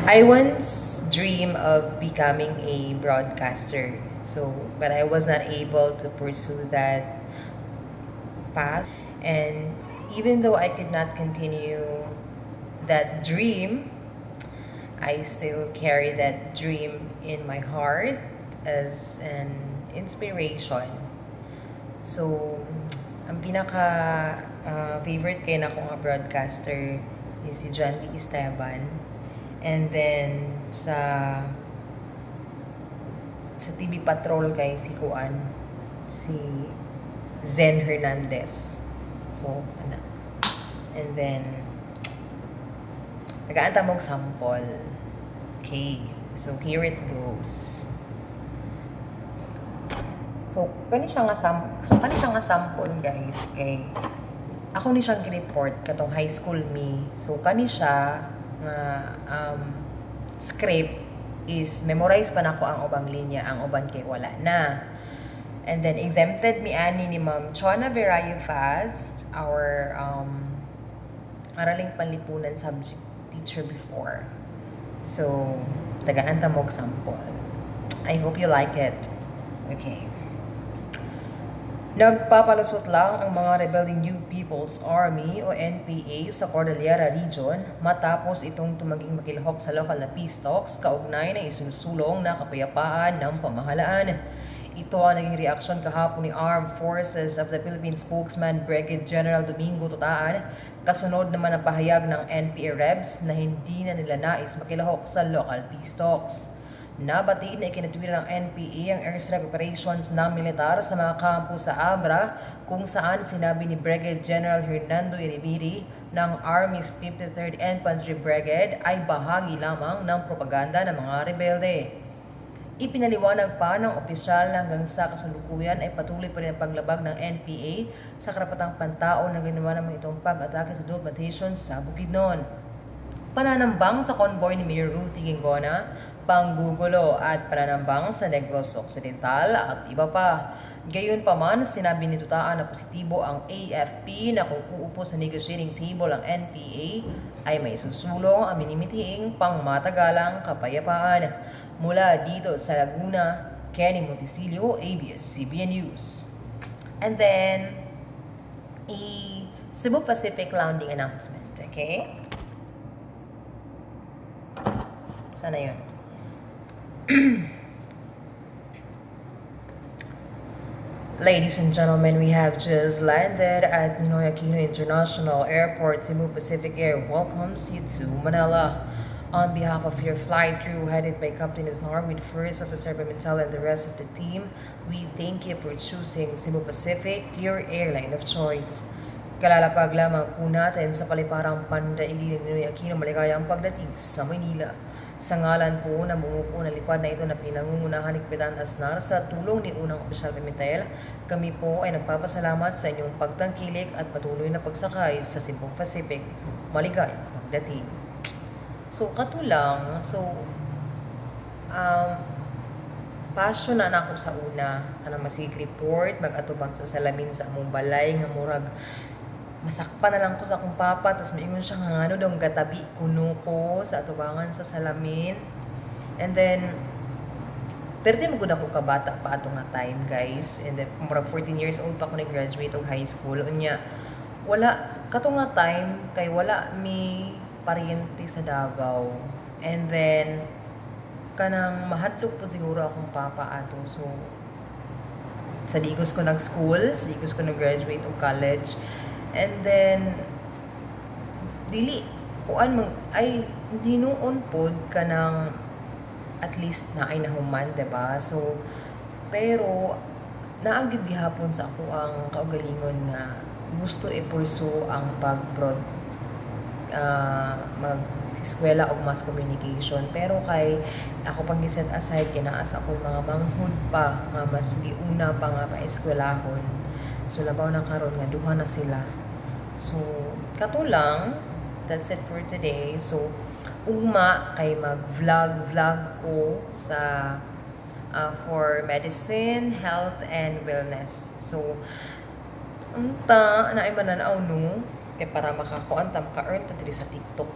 I once dreamed of becoming a broadcaster. But I was not able to pursue that path. And even though I could not continue that dream, I still carry that dream in my heart as an inspiration. So, ang pinaka favorite kay na ko nga broadcaster is si John Lee Esteban. And then sa TV Patrol kay si Zen Hernandez. So, ano. And then nagaanta mong sample. Okay. So, here it goes. So, kani siya nga sample, guys, kay ako ni siyang report katong high school me. So, kani siya nga script is memorize pa nako ang ubang linya, ang uban kay wala na. And then exempted mi ani ni Ma'am Chona Verayo Fast, our araling panlipunan subject teacher before. So, tagaan ta mo og sample. I hope you like it. Okay. Nagpapalusot lang ang mga rebelling New People's Army o NPA sa Cordillera Region matapos itong tumaging makilahok sa local na peace talks kaugnay na isinusulong na kapayapaan ng pamahalaan. Ito ang naging reaksyon kahapon ni Armed Forces of the Philippines spokesman Brigadier General Domingo Tutaan, kasunod naman ang pahayag ng NPA Rebs na hindi na nila nais makilahok sa local peace talks. Nabatiin na ikinatwira ng NPA ang airstrike operations ng militar sa mga kampo sa Abra, kung saan sinabi ni Brigadier General Hernando Iribiri ng Army's 53rd Infantry Brigade ay bahagi lamang ng propaganda ng mga rebelde. Ipinaliwanag pa ng opisyal na hanggang sa kasalukuyan ay patuloy pa rin ang paglabag ng NPA sa karapatang pantao na ginawa naman itong pag-atake sa dual plantations sa Bukidnon. Pananambang sa convoy ni Mayor Ruthie Gingona, panggugulo at pananambang sa Negros Occidental at iba pa. Gayunpaman, sinabi ni Tutaan na positibo ang AFP na kung uupo sa negotiating table ang NPA ay may susulong ang minimitiing pangmatagalang kapayapaan. Mula dito sa Laguna, Kenny Montisilio, ABS-CBN News. And then, a Cebu Pacific landing announcement, okay? Sana yun. Ladies and gentlemen, we have just landed at Ninoy Aquino International Airport. Cebu Pacific Air welcomes you to Manila. On behalf of your flight crew headed by Captain Isnar with First Officer Pimentel and the rest of the team, we thank you for choosing Cebu Pacific, your airline of choice. Kalalapag lamang po natin sa paliparang pandaigdig ni Ninoy Aquino maligayang pagdating sa Maynila. Sa ngalan po ng bumuko na lipad na ito na pinangungunahan ni Kapitan Asnar sa tulong ni Unang Opisyal Pimentel, kami po ay nagpapasalamat sa inyong pagtangkilik at patuloy na pagsakay sa Cebu Pacific. Maligayang pagdating. So, katulang. Passion na ako sa una kanang masig report, mag-atubang sa salamin sa among balay nga murag masakpan na lang ko sa akong papa, tapos maingon siya nga ano daw gatabi kuno ko sa atubangan sa salamin. And then pero di magud ako kabata pa ato nga time, guys. And then murag 14 years old pa ako nag-graduate og high school. Unya wala kato nga time kay wala mi paryente sa Davao. And then kanang mahadlok po siguro akong papa ato. So sa digos ko nag-school, sa digos ko nag-graduate og college. And then dili kuan ay hindi noon pod kanang at least na ay nahuman, diba? So pero naagid gihapon sa ako ang kaugalingon nga gusto i-pursue ang mag-eskwela og mass communication, pero kay ako pang giset aside kinaas ako mga manghud pa nga mas giuna pa nga pa-eskwelahon. So labaw na karon nga duha na sila. So katulang, that's it for today. So ugma kay mag-vlog ko sa for medicine, health and wellness. So unta na ay mananaw no kay para makakuan ta maka-earn ta diri sa TikTok